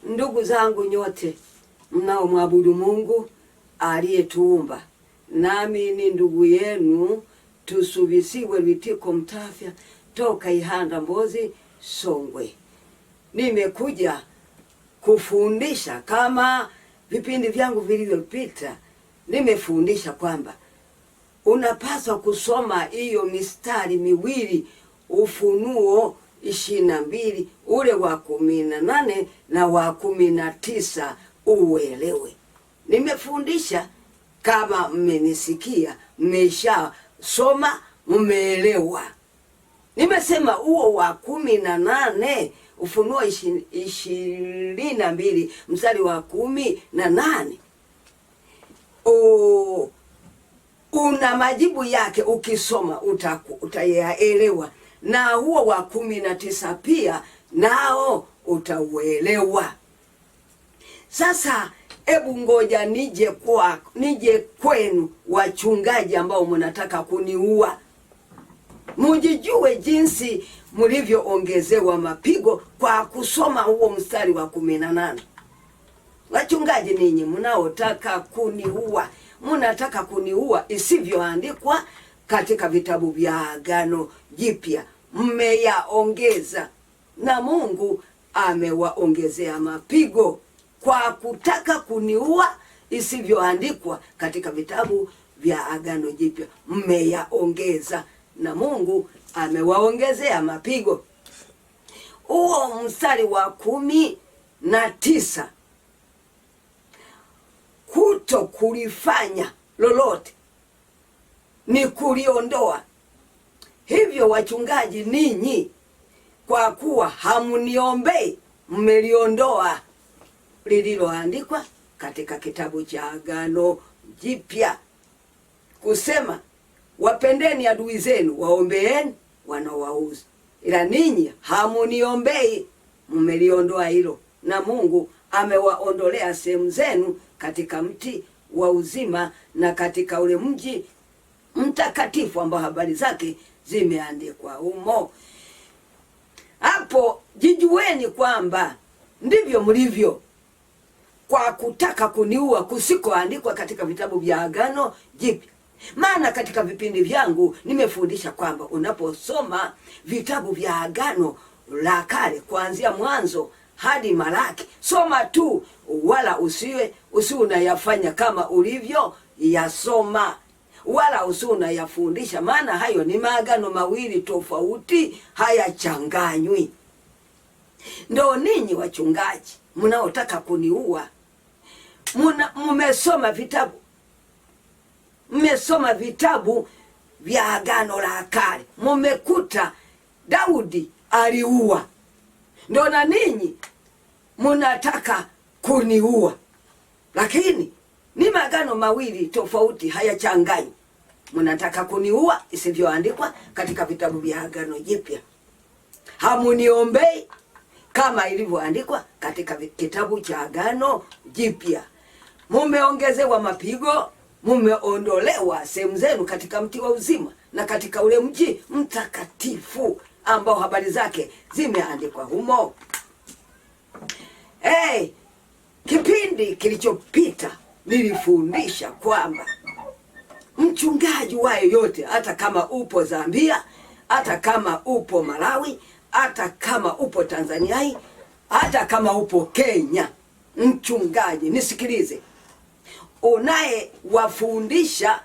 Ndugu zangu nyote mnaomwabudu Mungu aliyetuumba, nami ni ndugu yenu Tusubisiwe Lwitiko Mtafya toka Ihanda Mbozi, Songwe. Nimekuja kufundisha kama vipindi vyangu vilivyopita. Nimefundisha kwamba unapaswa kusoma hiyo mistari miwili Ufunuo 22 ule wa 18 na wa 19 uelewe. Nimefundisha, kama mmenisikia, mmesha soma, mmeelewa. Nimesema huo wa 18 Ufunuo 22 mstari wa 18 una majibu yake, ukisoma utayaelewa, na huo wa 19 pia nao utauelewa. Sasa hebu ngoja nije kwenu wachungaji ambao mnataka kuniua, mujijue jinsi mlivyoongezewa mapigo kwa kusoma huo mstari wa 18. Wachungaji ninyi mnaotaka kuniua, mnataka kuniua isivyoandikwa katika vitabu vya Agano Jipya, mmeyaongeza, na Mungu amewaongezea mapigo kwa kutaka kuniua isivyoandikwa katika vitabu vya Agano Jipya. Mmeyaongeza na Mungu amewaongezea mapigo. Huo mstari wa 19, kuto kulifanya lolote ni kuliondoa. Hivyo wachungaji ninyi, kwa kuwa hamuniombei, mmeliondoa lililoandikwa katika kitabu cha Agano Jipya kusema, wapendeni adui zenu, waombeeni wanaowauza. Ila ninyi hamuniombei, mmeliondoa hilo, na Mungu amewaondolea sehemu zenu katika mti wa uzima na katika ule mji mtakatifu ambao habari zake zimeandikwa humo. Hapo jijueni kwamba ndivyo mlivyo kwa kutaka kuniua kusikoandikwa katika vitabu vya Agano Jipya. Maana katika vipindi vyangu nimefundisha kwamba unaposoma vitabu vya Agano la Kale kuanzia Mwanzo hadi Malaki, soma tu, wala usiwe unayafanya kama ulivyo yasoma, wala usiwe unayafundisha, maana hayo ni maagano mawili tofauti, hayachanganywi. Ndo ninyi wachungaji mnaotaka kuniua, mmesoma vitabu vya Agano la Kale, mmekuta Daudi aliua, ndo na ninyi mnataka kuniua, lakini ni maagano mawili tofauti, hayachanganywi. Mnataka kuniua isivyoandikwa katika vitabu vya Agano Jipya. Hamuniombei kama ilivyoandikwa katika kitabu cha Agano Jipya. Mumeongezewa mapigo, mumeondolewa sehemu zenu katika mti wa uzima na katika ule mji mtakatifu ambao habari zake zimeandikwa humo. Kipindi kilichopita nilifundisha kwamba mchungaji wa yote, hata kama upo Zambia, hata kama upo Malawi, hata kama upo Tanzania, hata kama upo Kenya, mchungaji nisikilize, unayewafundisha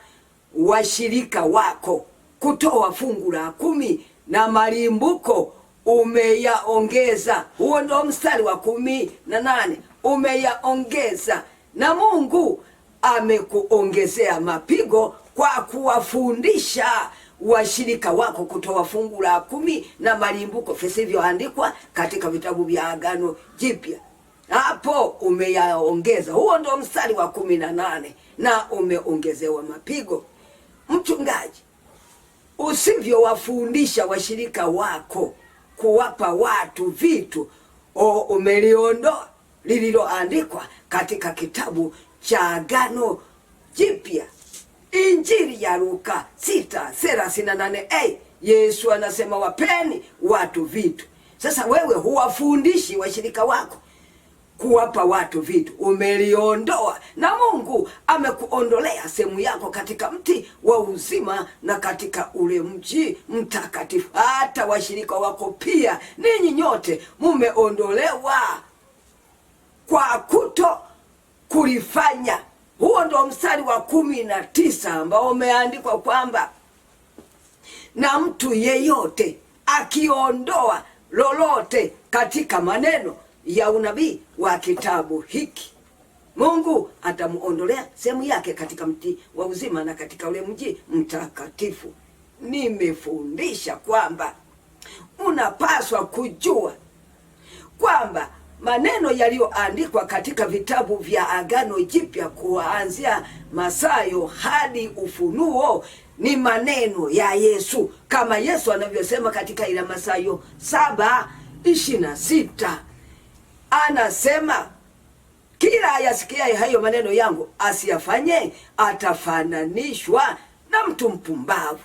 washirika wako kutoa fungu la 10 na malimbuko umeyaongeza. Huo ndo mstari wa 18, umeyaongeza, na Mungu amekuongezea mapigo kwa kuwafundisha washirika wako kutoa fungu la 10 na malimbuko visivyoandikwa katika vitabu vya Agano Jipya. Hapo umeyaongeza. Huo ndo mstari wa 18 na umeongezewa mapigo. Mchungaji, usivyowafundisha washirika wako kuwapa watu vitu, umeliondoa lililoandikwa katika kitabu cha Agano Jipya. Injili ya Luka 6:38, Yesu anasema wapeni watu vitu. Sasa wewe huwafundishi washirika wako kuwapa watu vitu, umeliondoa, na Mungu amekuondolea sehemu yako katika mti wa uzima na katika ule mji mtakatifu. Hata washirika wako pia, ninyi nyote mumeondolewa kwa kuto kulifanya. Huo ndo mstari wa 19 ambao umeandikwa kwamba na mtu yeyote akiondoa lolote katika maneno ya unabii wa kitabu hiki, Mungu atamuondolea sehemu yake katika mti wa uzima na katika ule mji mtakatifu. Nimefundisha kwamba unapaswa kujua kwamba maneno yaliyoandikwa katika vitabu vya Agano Jipya kuanzia Mathayo hadi Ufunuo ni maneno ya Yesu, kama Yesu anavyosema katika ile Mathayo 7:26. Anasema kila ayasikiaye hayo maneno yangu asiyafanye atafananishwa na mtu mpumbavu.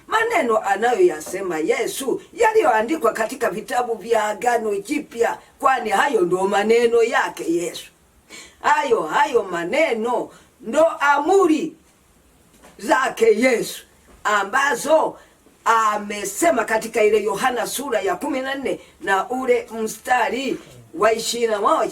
Maneno anayoyasema Yesu yaliyoandikwa katika vitabu vya Agano Jipya, kwani hayo ndo maneno yake Yesu. Hayo maneno ndo amri zake Yesu ambazo amesema katika ile Yohana sura ya 14 na ule mstari wa 21.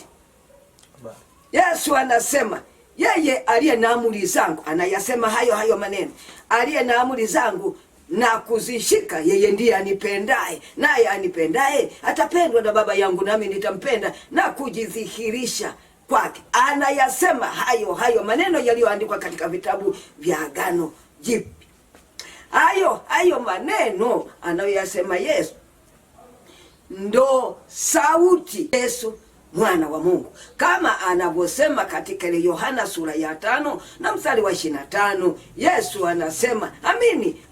Yesu anasema yeye aliye na amri zangu, anayasema hayo maneno, aliye na amri zangu na kuzishika, yeye ndiye anipendaye, naye anipendaye atapendwa na Baba yangu, nami nitampenda na kujidhihirisha kwake. Anayasema hayo maneno yaliyoandikwa katika vitabu vya Agano Jipya. Hayo maneno anayoyasema Yesu ndo sauti Yesu mwana wa Mungu, kama anavyosema katika ile Yohana sura ya 5 na mstari wa 25. Yesu anasema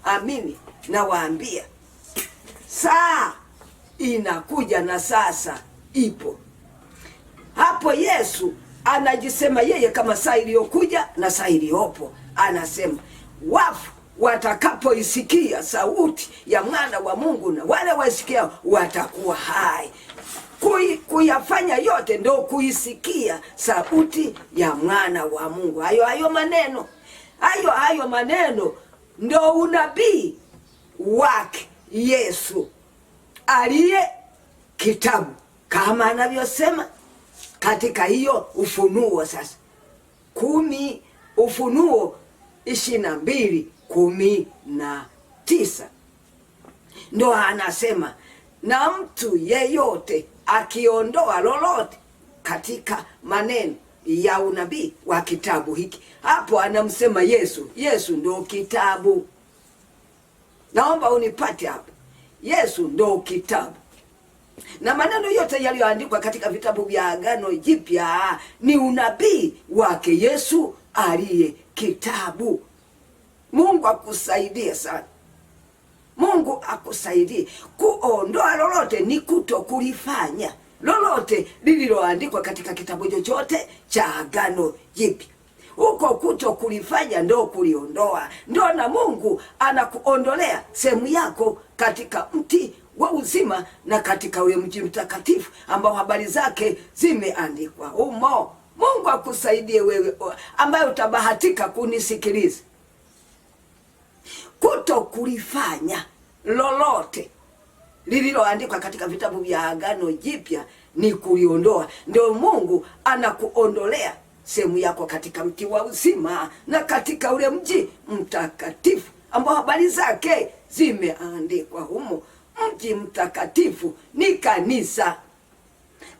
amini nawaambia, saa inakuja na sasa ipo. Hapo Yesu anajisema yeye kama saa iliyokuja na saa iliyopo. Anasema wafu watakapoisikia sauti ya mwana wa Mungu, na wale waisikia watakuwa hai. Kuyafanya yote ndo kuisikia sauti ya mwana wa Mungu. Hayo maneno ndo unabii wake Yesu aliye kitabu, kama anavyosema katika hiyo Ufunuo sasa 10, Ufunuo 22:19. Ndo anasema na mtu yeyote akiondoa lolote katika maneno ya unabii wa kitabu hiki. Hapo anamsema Yesu ndo kitabu. Naomba unipate hapo. Yesu ndo kitabu, na maneno yote yaliyoandikwa katika vitabu vya Agano Jipya ni unabii wake Yesu aliye kitabu. Mungu akusaidie sana. Mungu akusaidie. Kuondoa lolote ni kuto kulifanya lolote lililoandikwa katika kitabu chochote cha Agano Jipya. Huko kuto kulifanya ndo kuliondoa, ndo na Mungu anakuondolea sehemu yako katika mti wa uzima na katika ule mji mtakatifu ambao habari zake zimeandikwa humo. Mungu akusaidie wewe ambaye utabahatika kunisikiliza. Kuto kulifanya lolote lililoandikwa katika vitabu vya Agano Jipya ni kuliondoa, ndio Mungu anakuondolea sehemu yako katika mti wa uzima na katika ule mji mtakatifu ambao habari zake zimeandikwa humo. Mji mtakatifu ni kanisa.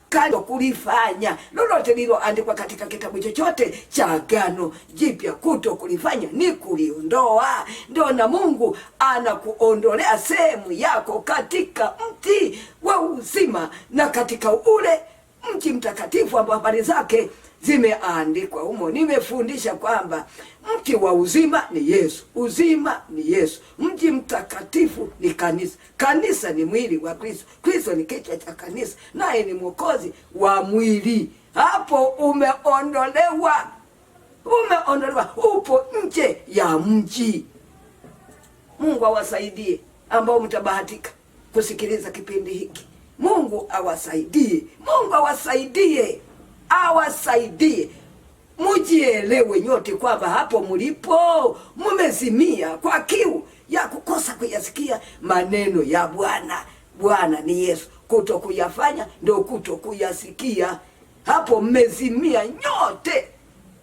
Kando kulifanya lolote lililoandikwa katika kitabu chochote cha Agano Jipya, kuto kulifanya ni kuliondoa. Ndio na Mungu anakuondolea sehemu yako katika mti wa uzima na katika ule mji mtakatifu ambao habari zake zimeandikwa humo. Nimefundisha kwamba mti wa uzima ni Yesu, uzima ni Yesu, mji mtakatifu ni kanisa, kanisa ni mwili wa Kristo, Kristo ni kichwa cha kanisa, naye ni mwokozi wa mwili. Hapo umeondolewa, upo nje ya mji. Mungu awasaidie ambao mtabahatika kusikiliza kipindi hiki. Mungu awasaidie, Mungu awasaidie, awasaidie mujielewe nyote kwamba hapo mlipo mumezimia kwa kiu ya kukosa kuyasikia maneno ya Bwana. Bwana ni Yesu. Kuto kuyafanya ndio kuto kuyasikia. Hapo mmezimia nyote,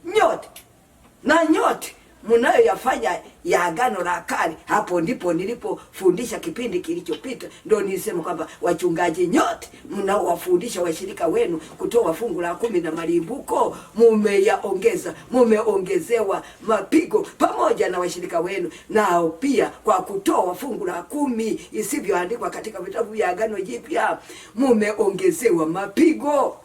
nyote na nyote mnayoyafanya ya Agano la Kale. Hapo ndipo nilipofundisha kipindi kilichopita, ndio nilisema kwamba wachungaji nyote mnaowafundisha washirika wenu kutoa fungu la 10 na malimbuko, mumeongezewa mapigo pamoja na washirika wenu nao pia, kwa kutoa fungu la 10 isivyoandikwa katika vitabu vya Agano Jipya, mumeongezewa mapigo.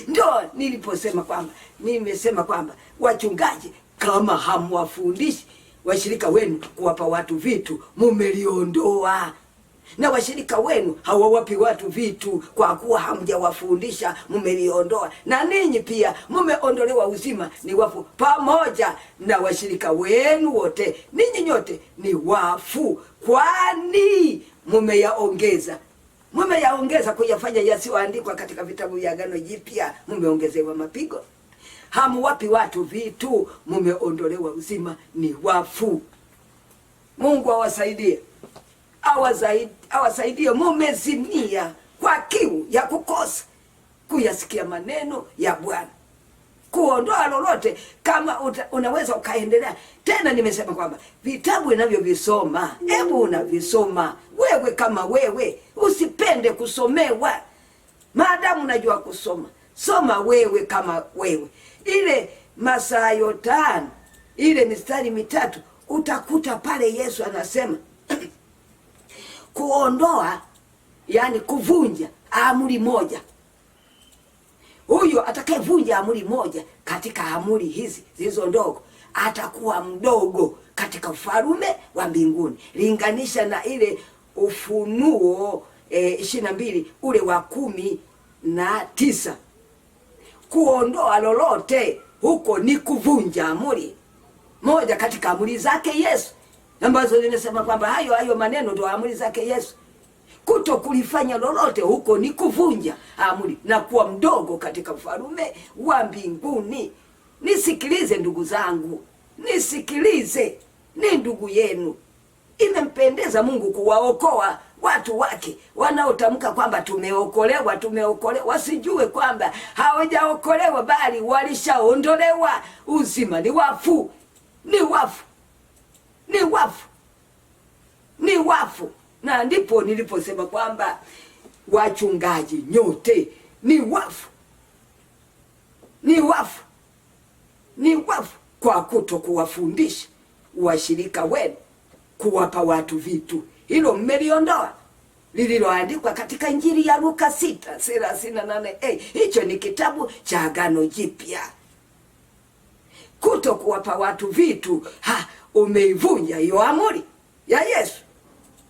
Ndio niliposema kwamba, nimesema kwamba wachungaji, kama hamwafundishi washirika wenu kuwapa watu vitu, mumeliondoa. Na washirika wenu hawawapi watu vitu kwa kuwa hamjawafundisha, mumeliondoa. Na ninyi pia mumeondolewa uzima, ni wafu pamoja na washirika wenu wote. Ninyi nyote ni wafu, kwani mumeyaongeza kuyafanya yasiyoandikwa katika vitabu vya Agano Jipya. Mumeongezewa mapigo, hamuwapi watu vitu, mumeondolewa uzima, ni wafu. Mungu awasaidie, awasaidie. Mumezimia kwa kiu ya kukosa kuyasikia maneno ya Bwana. Kuondoa lolote, kama unaweza ukaendelea tena. Nimesema kwamba vitabu inavyovisoma, hebu unavisoma wewe kama wewe, usipende kusomewa. Maadamu unajua kusoma, soma wewe kama wewe. Ile Mathayo 5 ile mistari 3 utakuta pale Yesu anasema kuondoa, yani kuvunja amri moja. Huyo atakayevunja amri moja katika amri hizi zilizo ndogo atakuwa mdogo katika ufalme wa mbinguni. Linganisha na ile Ufunuo 22 ule wa 19. Kuondoa lolote huko ni kuvunja amri moja katika amri zake Yesu, ambazo zinasema kwamba hayo maneno ndio amri zake Yesu. Kuto kulifanya lolote huko ni kuvunja amri na kuwa mdogo katika ufalme wa mbinguni. Nisikilize ndugu zangu, nisikilize, ni ndugu yenu. Imempendeza Mungu kuwaokoa watu wake wanaotamka kwamba tumeokolewa, tumeokolewa. Wasijue kwamba hawajaokolewa, bali walishaondolewa uzima. Ni wafu, ni wafu, ni wafu, ni wafu. Na ndipo niliposema kwamba wachungaji nyote ni wafu, ni wafu, ni wafu, kwa kuto kuwafundisha washirika wenu kuwapa watu vitu. Hilo mmeliondoa, lililoandikwa katika Injili ya Luka 6:38. Hicho ni kitabu cha Agano Jipya. Kuto kuwapa watu vitu, umeivunja hiyo amri ya Yesu.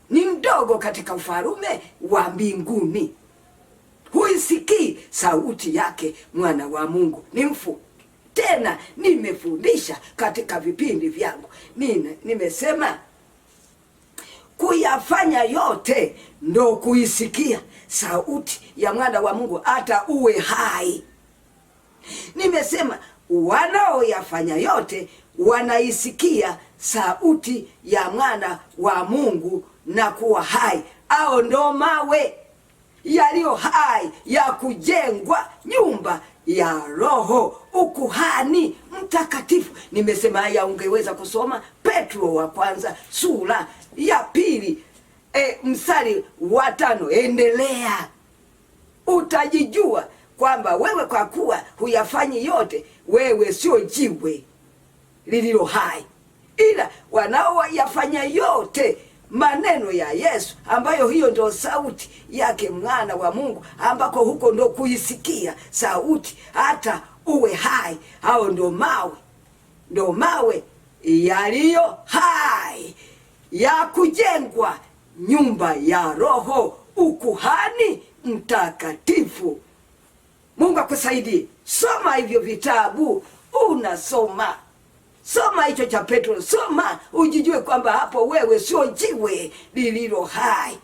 Ni mdogo katika ufalme wa mbinguni. Huisikii sauti yake mwana wa Mungu, ni mfu. Tena nimefundisha katika vipindi vyangu, nimesema kuyafanya yote ndo kuisikia sauti ya mwana wa Mungu hata uwe hai. Nimesema wanaoyafanya yote wanaisikia sauti ya mwana wa Mungu na kuwa hai. Ao ndo mawe yaliyo hai ya kujengwa nyumba ya Roho, ukuhani mtakatifu. Nimesema haya, ungeweza kusoma Petro wa kwanza sura ya 2 mstari wa 5. Endelea, utajijua kwamba wewe kwa kuwa huyafanyi yote, wewe sio jiwe lililo hai, ila wanaoyafanya yote maneno ya Yesu, ambayo hiyo ndo sauti yake mwana wa Mungu, ambako huko ndo kuisikia sauti hata uwe hai. Hao ndo mawe yaliyo hai ya kujengwa nyumba ya Roho, ukuhani mtakatifu. Mungu akusaidie. Soma hivyo vitabu, unasoma, soma hicho cha Petro, soma ujijue kwamba hapo wewe sio jiwe lililo hai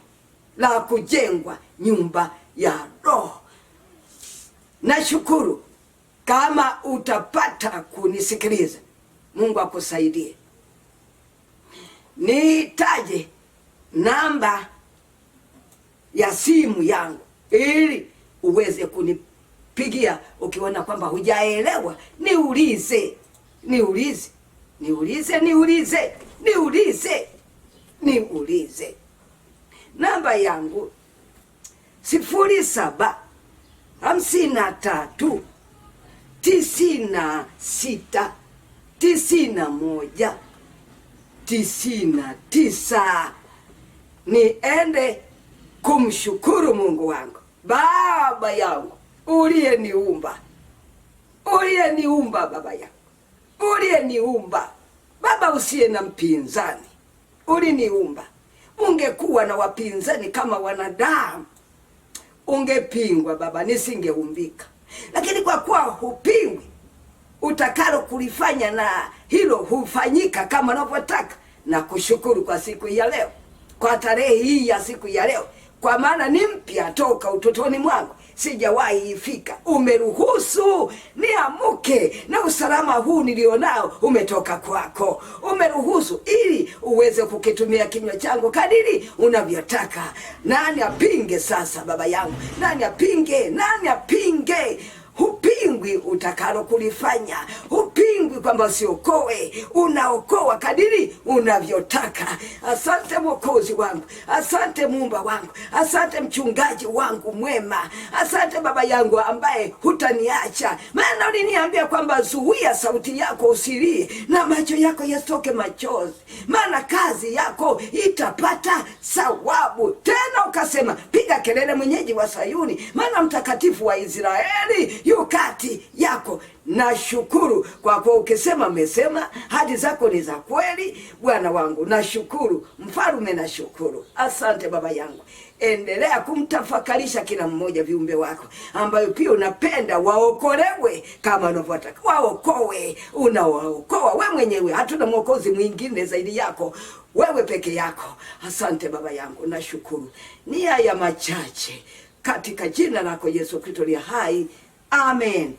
la kujengwa nyumba ya roho. Nashukuru kama utapata kunisikiliza. Mungu akusaidie. Nitaje namba ya simu yangu ili uweze kunipigia ukiona kwamba hujaelewa. Niulize. Namba yangu 0753969199. Niende kumshukuru Mungu wangu. Baba yangu uliyeniumba, baba yangu uliyeniumba, Baba usiye na mpinzani, uliniumba. Ungekuwa na wapinzani kama wanadamu, ungepingwa Baba, nisingeumbika. Lakini kwa kuwa hupingwi, utakalo kulifanya na hilo hufanyika kama unavyotaka. Na kushukuru kwa siku ya leo, kwa tarehe hii ya siku ya leo, kwa maana ni mpya toka utotoni mwangu, sijawahi ifika. Umeruhusu niamuke, na usalama huu nilionao umetoka kwako. Umeruhusu ili uweze kukitumia kinywa changu kadiri unavyotaka. Nani apinge sasa, Baba yangu? Nani apinge? Hupingwi utakalo kulifanya. Hupingwi kwamba usiokoe. Unaokoa kadiri unavyotaka. Asante Mwokozi wangu, asante Muumba wangu, asante mchungaji wangu mwema, asante Baba yangu ambaye hutaniacha. Maana uliniambia kwamba zuia sauti yako usilie, na macho yako yasitoke machozi, maana kazi yako itapata sawabu. Tena ukasema, piga kelele mwenyeji wa Sayuni, maana mtakatifu wa Israeli yu kati yako. Nashukuru kwa kuwa ukisema umesema, hadi zako ni za kweli. Bwana wangu nashukuru, mfalume nashukuru. Asante Baba yangu. Endelea kumtafakarisha kila mmoja viumbe wako ambayo pia unapenda waokolewe kama unavyotaka waokowe. Unawaokoa wewe mwenyewe, hatuna mwokozi mwingine zaidi yako, wewe peke yako. Asante Baba yangu, nashukuru. Ni haya machache katika jina lako Yesu Kristo aliye hai. Amen.